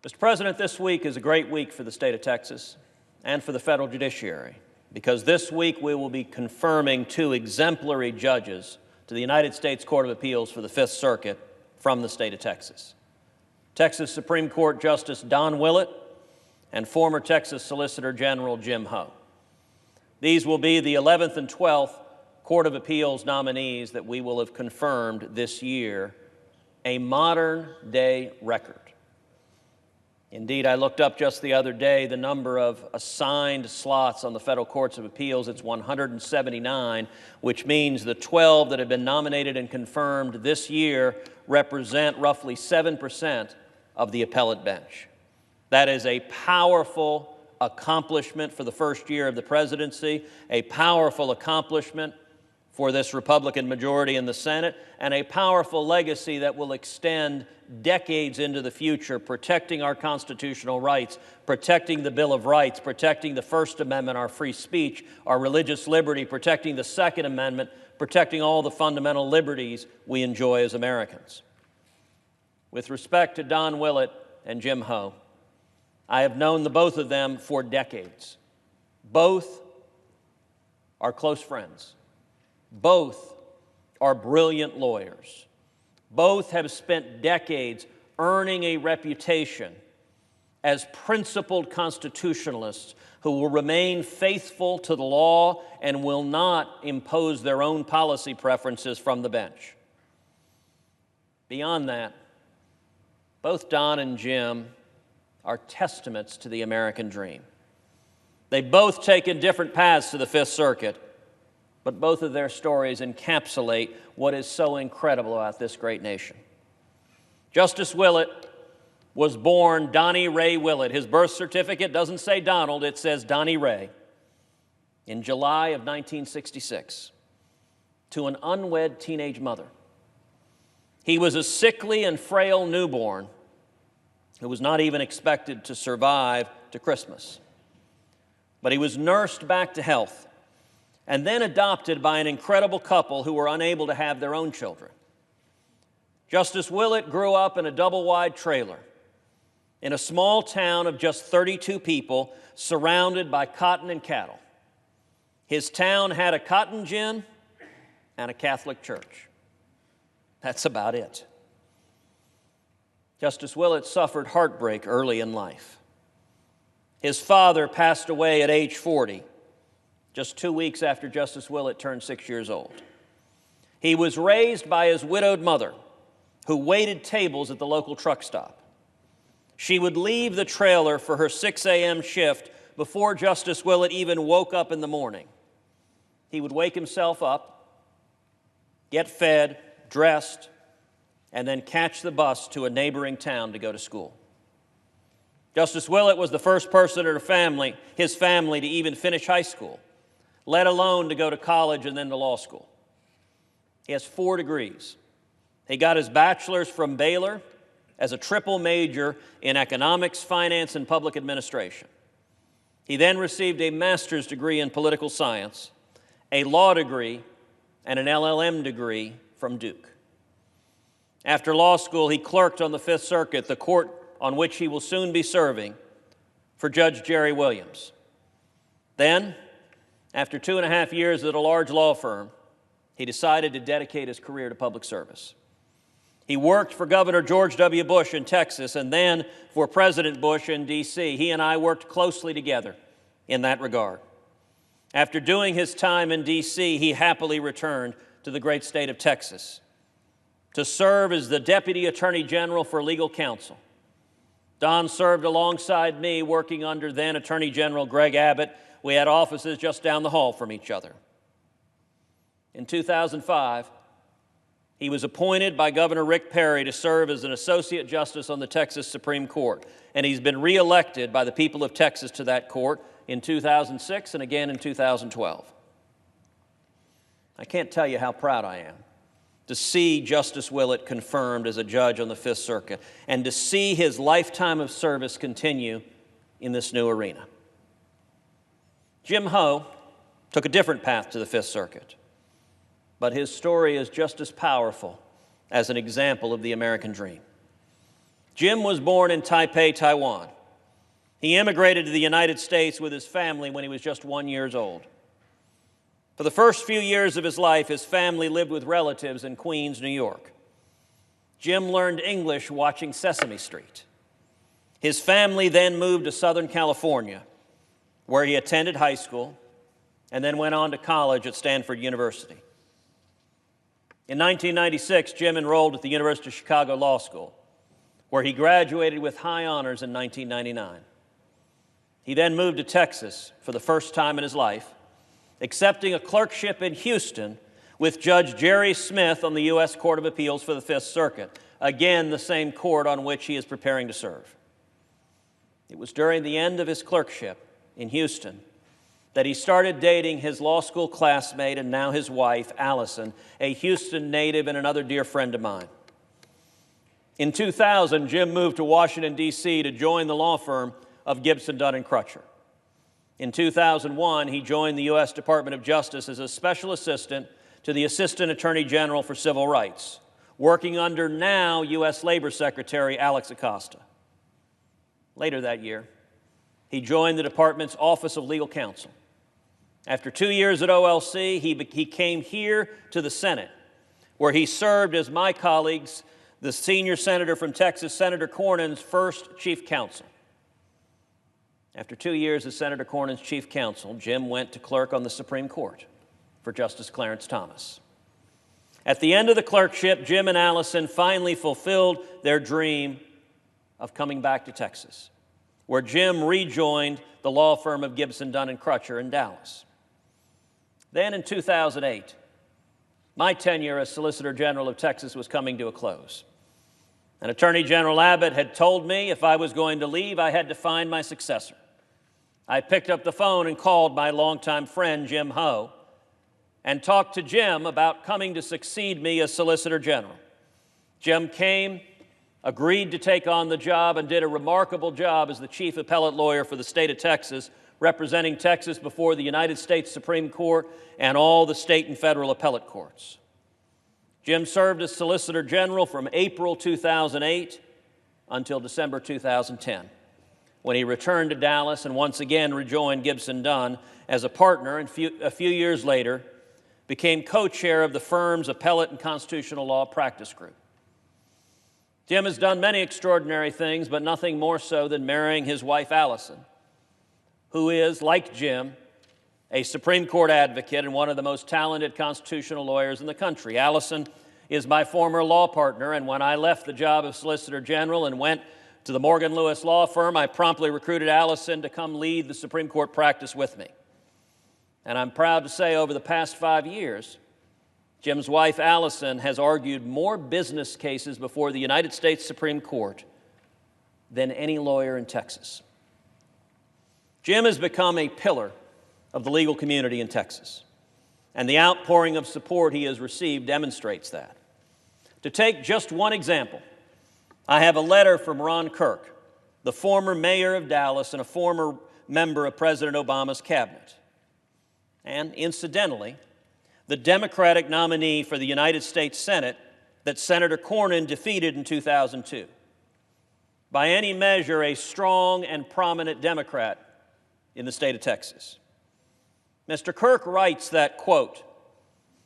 Mr. President, this week is a great week for the state of Texas and for the federal judiciary, because this week we will be confirming two exemplary judges to the United States Court of Appeals for the Fifth Circuit from the state of Texas. Texas Supreme Court Justice Don Willett and former Texas Solicitor General Jim Ho. These will be the 11th and 12th Court of Appeals nominees that we will have confirmed this year, a modern-day record. Indeed, I looked up just the other day the number of assigned slots on the federal courts of appeals. It's 179, which means the 12 that have been nominated and confirmed this year represent roughly 7% of the appellate bench. That is a powerful accomplishment for the first year of the presidency, a powerful accomplishment for this Republican majority in the Senate, and a powerful legacy that will extend decades into the future, protecting our constitutional rights, protecting the Bill of Rights, protecting the First Amendment, our free speech, our religious liberty, protecting the Second Amendment, protecting all the fundamental liberties we enjoy as Americans. With respect to Don Willett and Jim Ho, I have known the both of them for decades. Both are close friends. Both are brilliant lawyers. Both have spent decades earning a reputation as principled constitutionalists who will remain faithful to the law and will not impose their own policy preferences from the bench. Beyond that, both Don and Jim are testaments to the American dream. They've both taken different paths to the Fifth Circuit, but both of their stories encapsulate what is so incredible about this great nation. Justice Willett was born Donnie Ray Willett. His birth certificate doesn't say Donald, it says Donnie Ray, in July of 1966, to an unwed teenage mother. He was a sickly and frail newborn who was not even expected to survive to Christmas. But he was nursed back to health and then adopted by an incredible couple who were unable to have their own children. Justice Willett grew up in a double-wide trailer in a small town of just 32 people surrounded by cotton and cattle. His town had a cotton gin and a Catholic church. That's about it. Justice Willett suffered heartbreak early in life. His father passed away at age 40, just 2 weeks after Justice Willett turned 6 years old. He was raised by his widowed mother, who waited tables at the local truck stop. She would leave the trailer for her 6 a.m. shift before Justice Willett even woke up in the morning. He would wake himself up, get fed, dressed, and then catch the bus to a neighboring town to go to school. Justice Willett was the first person in his family to even finish high school, let alone to go to college and then to law school. He has 4 degrees. He got his bachelor's from Baylor as a triple major in economics, finance, and public administration. He then received a master's degree in political science, a law degree, and an LLM degree from Duke. After law school, he clerked on the Fifth Circuit, the court on which he will soon be serving, for Judge Jerry Williams. Then, after 2.5 years at a large law firm, he decided to dedicate his career to public service. He worked for Governor George W. Bush in Texas and then for President Bush in D.C. He and I worked closely together in that regard. After doing his time in D.C., he happily returned to the great state of Texas to serve as the Deputy Attorney General for Legal Counsel. Don served alongside me, working under then Attorney General Greg Abbott. We had offices just down the hall from each other. In 2005, he was appointed by Governor Rick Perry to serve as an Associate Justice on the Texas Supreme Court, and he's been reelected by the people of Texas to that court in 2006 and again in 2012. I can't tell you how proud I am to see Justice Willett confirmed as a judge on the Fifth Circuit and to see his lifetime of service continue in this new arena. Jim Ho took a different path to the Fifth Circuit, but his story is just as powerful as an example of the American dream. Jim was born in Taipei, Taiwan. He immigrated to the United States with his family when he was just 1 year old. For the first few years of his life, his family lived with relatives in Queens, New York. Jim learned English watching Sesame Street. His family then moved to Southern California, where he attended high school and then went on to college at Stanford University. In 1996, Jim enrolled at the University of Chicago Law School, where he graduated with high honors in 1999. He then moved to Texas for the first time in his life, accepting a clerkship in Houston with Judge Jerry Smith on the U.S. Court of Appeals for the Fifth Circuit, again the same court on which he is preparing to serve. It was during the end of his clerkship in Houston that he started dating his law school classmate and now his wife, Allison, a Houston native and another dear friend of mine. In 2000, Jim moved to Washington, D.C. to join the law firm of Gibson, Dunn & Crutcher. In 2001, he joined the U.S. Department of Justice as a special assistant to the Assistant Attorney General for Civil Rights, working under now U.S. Labor Secretary Alex Acosta. Later that year, he joined the department's Office of Legal Counsel. After 2 years at OLC, he came here to the Senate, where he served as my colleague's, the senior senator from Texas, Senator Cornyn's first chief counsel. After 2 years as Senator Cornyn's chief counsel, Jim went to clerk on the Supreme Court for Justice Clarence Thomas. At the end of the clerkship, Jim and Allison finally fulfilled their dream of coming back to Texas, where Jim rejoined the law firm of Gibson, Dunn & Crutcher in Dallas. Then in 2008, my tenure as Solicitor General of Texas was coming to a close. And Attorney General Abbott had told me if I was going to leave, I had to find my successor. I picked up the phone and called my longtime friend, Jim Ho, and talked to Jim about coming to succeed me as Solicitor General. Jim came, agreed to take on the job, and did a remarkable job as the chief appellate lawyer for the state of Texas, representing Texas before the United States Supreme Court and all the state and federal appellate courts. Jim served as Solicitor General from April 2008 until December 2010, when he returned to Dallas and once again rejoined Gibson Dunn as a partner, and a few years later became co-chair of the firm's Appellate and Constitutional Law Practice Group. Jim has done many extraordinary things, but nothing more so than marrying his wife, Allison, who is, like Jim, a Supreme Court advocate and one of the most talented constitutional lawyers in the country. Allison is my former law partner, and when I left the job of Solicitor General and went to the Morgan Lewis law firm, I promptly recruited Allison to come lead the Supreme Court practice with me. And I'm proud to say over the past 5 years, Jim's wife, Allison, has argued more business cases before the United States Supreme Court than any lawyer in Texas. Jim has become a pillar of the legal community in Texas, and the outpouring of support he has received demonstrates that. To take just one example, I have a letter from Ron Kirk, the former mayor of Dallas and a former member of President Obama's cabinet, and incidentally, the Democratic nominee for the United States Senate that Senator Cornyn defeated in 2002. By any measure, a strong and prominent Democrat in the state of Texas. Mr. Kirk writes that, quote,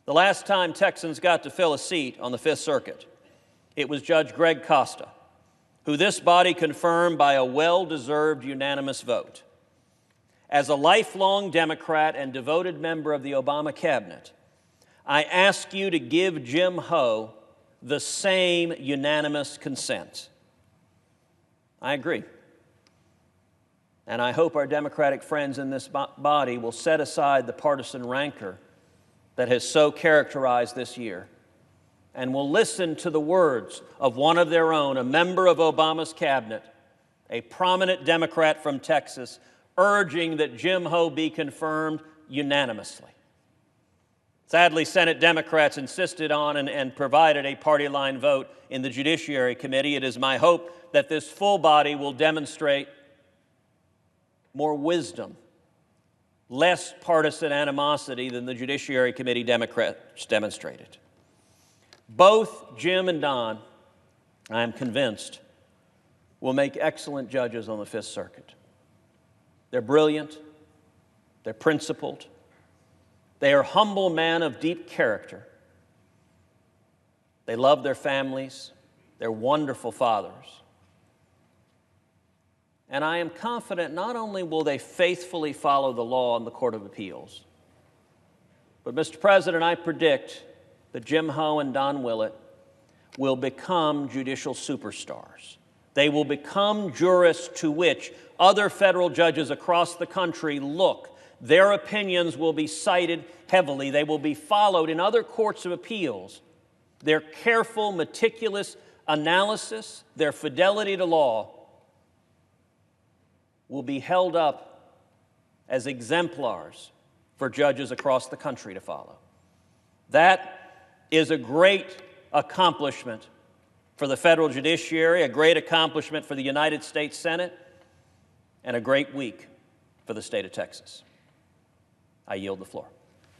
"The last time Texans got to fill a seat on the Fifth Circuit, it was Judge Greg Costa, who this body confirmed by a well-deserved unanimous vote. As a lifelong Democrat and devoted member of the Obama cabinet, I ask you to give Jim Ho the same unanimous consent." I agree. And I hope our Democratic friends in this body will set aside the partisan rancor that has so characterized this year and will listen to the words of one of their own, a member of Obama's cabinet, a prominent Democrat from Texas, urging that Jim Ho be confirmed unanimously. Sadly, Senate Democrats insisted on and provided a party line vote in the Judiciary Committee. It is my hope that this full body will demonstrate more wisdom, less partisan animosity than the Judiciary Committee Democrats demonstrated. Both Jim and Don, I am convinced, will make excellent judges on the Fifth Circuit. They're brilliant, they're principled, they are humble men of deep character. They love their families, they're wonderful fathers. And I am confident not only will they faithfully follow the law in the Court of Appeals, but, Mr. President, I predict that Jim Ho and Don Willett will become judicial superstars. They will become jurists to which other federal judges across the country look. Their opinions will be cited heavily. They will be followed in other courts of appeals. Their careful, meticulous analysis, their fidelity to law will be held up as exemplars for judges across the country to follow. That is a great accomplishment for the federal judiciary, a great accomplishment for the United States Senate, and a great week for the state of Texas. I yield the floor.